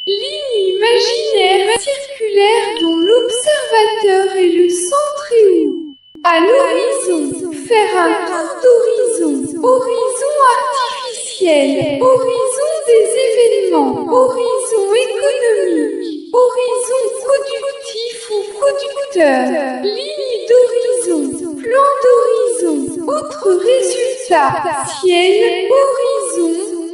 Ligne imaginaire circulaire dont l'observateur est le centre et où, à l'horizon, faire un tour d'horizon, horizon artificiel, horizon des événements, horizon économique, horizon productif ou producteur, ligne d'horizon, plan d'horizon, autre résultat, ciel, horizon,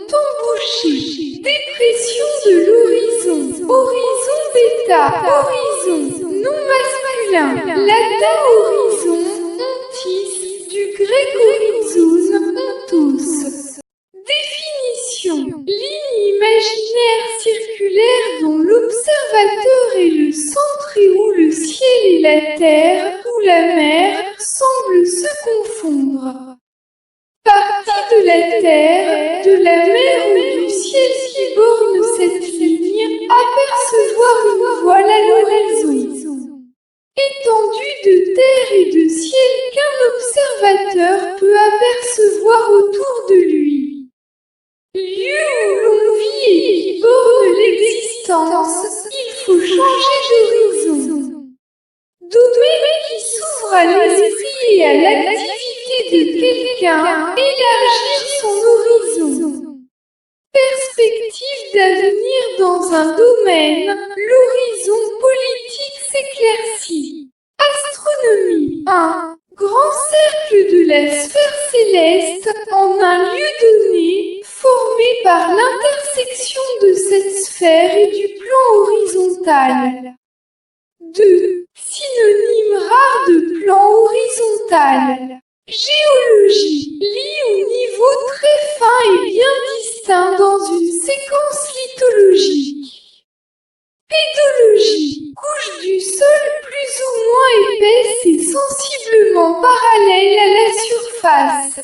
ton bouché, dépression de l'horizon, horizon bêta, horizon, non masculin, latin horizon, ontis, du grec horizon, ontos. Définition. Ligne imaginaire circulaire dont l'observateur est le centre et où le ciel et la terre, ou la mer, semblent se confondre. Partie de la terre, de la mer ou du ciel qui borne cette ligne, apercevoir une voile à l'horizon. Étendue de terre et de ciel qu'un observateur peut apercevoir autour de lui. Lieu où l'on vit et qui borne l'existence, il faut changer d'horizon. Domaine qui s'ouvre à l'esprit et à l'activité de quelqu'un, élargir son horizon. Perspective d'avenir dans un domaine, l'horizon politique s'éclaircit. Astronomie 1. Grand cercle de la sphère céleste en un lieu donné, formé par l'intersection de cette sphère et du plan horizontal. 2. Synonyme rare de plan horizontal. Géologie, lit au niveau très fin et bien distinct dans une séquence lithologique. Pédologie, couche du sol plus ou moins épaisse et sensiblement parallèle à la surface.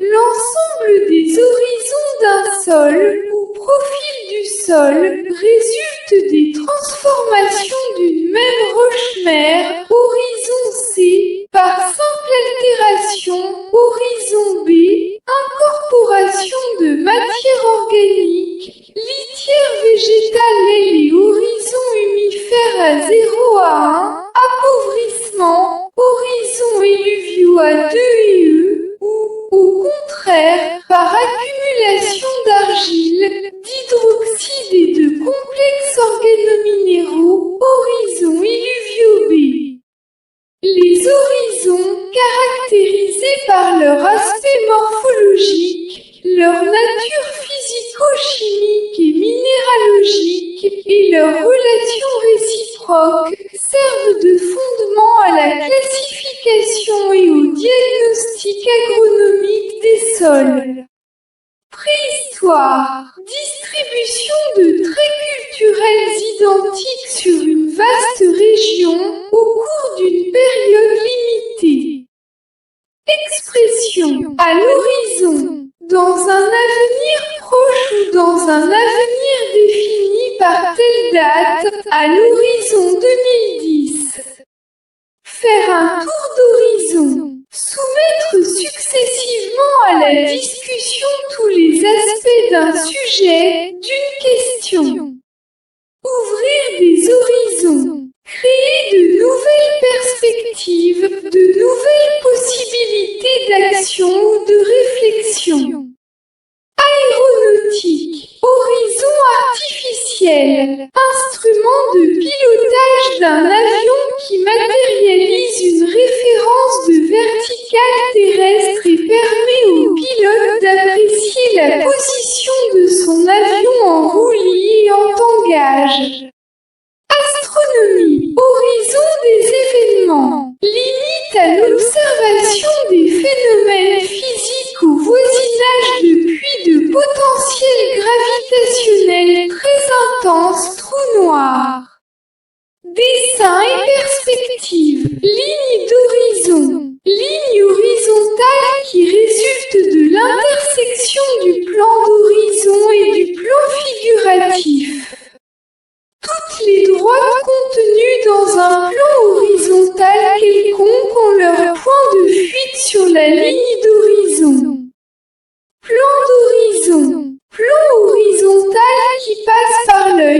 L'ensemble des horizons d'un sol ou profil du sol résulte des transformations d'une même roche-mère, horizon C, par simple altération, horizon B, incorporation de matière organique, litière végétale et horizon humifère à 0 à 1, appauvrissement, horizon éluvio à 2 et E, ou, au contraire, par accumulation d'argile, d'hydroxyde et de complexes organominéraux, horizon illuvio B. Les horizons, caractérisés par leur aspect morphologique, leur nature physico-chimique et minéralogique et leurs relations réciproques, servent de fondement à la classification et au diagnostic agronomique des sols. Préhistoire. Distribution de traits culturels identiques sur une vaste région au cours d'une période limitée. Expression. À l'horizon. Dans un avenir proche ou dans un avenir défini par telle date, à l'horizon 2010. Faire un tour d'horizon. Soumettre successivement à la discussion tous les aspects d'un sujet, d'une question. Ouvrir des horizons. Créer de nouvelles perspectives, de nouvelles possibilités d'action ou de réflexion. Aéronautique. Horizon artificiel. Instrument de pilotage d'un avion qui matérialise une référence de verticale terrestre et permet au pilote d'apprécier la position de son avion en roulis et en tangage. Astronomie. Horizon des événements. Limite à l'observation des phénomènes physiques au voisinage de puits de potentiel gravitationnel très intenses, trous noirs. Dessin et perspective. Ligne d'horizon. Ligne horizontale qui résulte de l'intersection du plan d'horizon et du plan figuratif. Toutes les droites contenues dans un plan horizontal quelconque ont leur point de fuite sur la ligne d'horizon. Plan d'horizon. Plan horizontal qui passe par le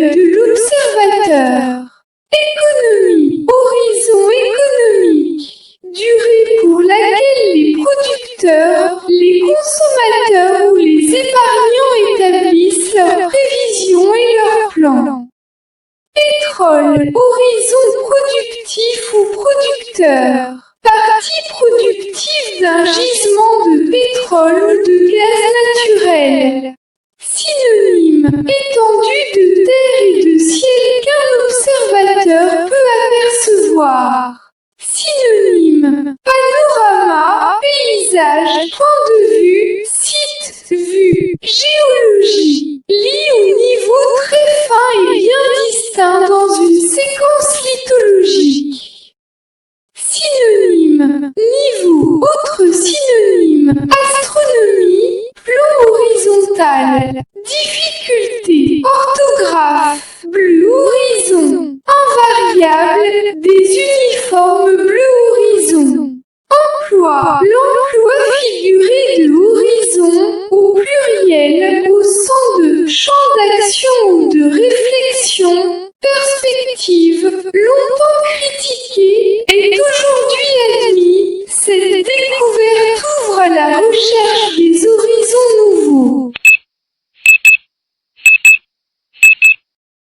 pétrole, horizon productif ou producteur. Partie productive d'un gisement de pétrole ou de gaz naturel. Synonyme, étendue de terre et de ciel qu'un observateur peut apercevoir. Synonyme, panorama, paysage, point de vue, site, vue, géologie, lit au niveau très fin et bien distinct dans une séquence lithologique. Synonyme, niveau, autre synonyme, astronomie, plan horizontal, difficulté, orthographe, bleu horizon, invariable, des uniformes bleu horizon. Emploi, l'emploi figuré de horizon au pluriel au sens de champ d'action ou de réflexion, perspective, long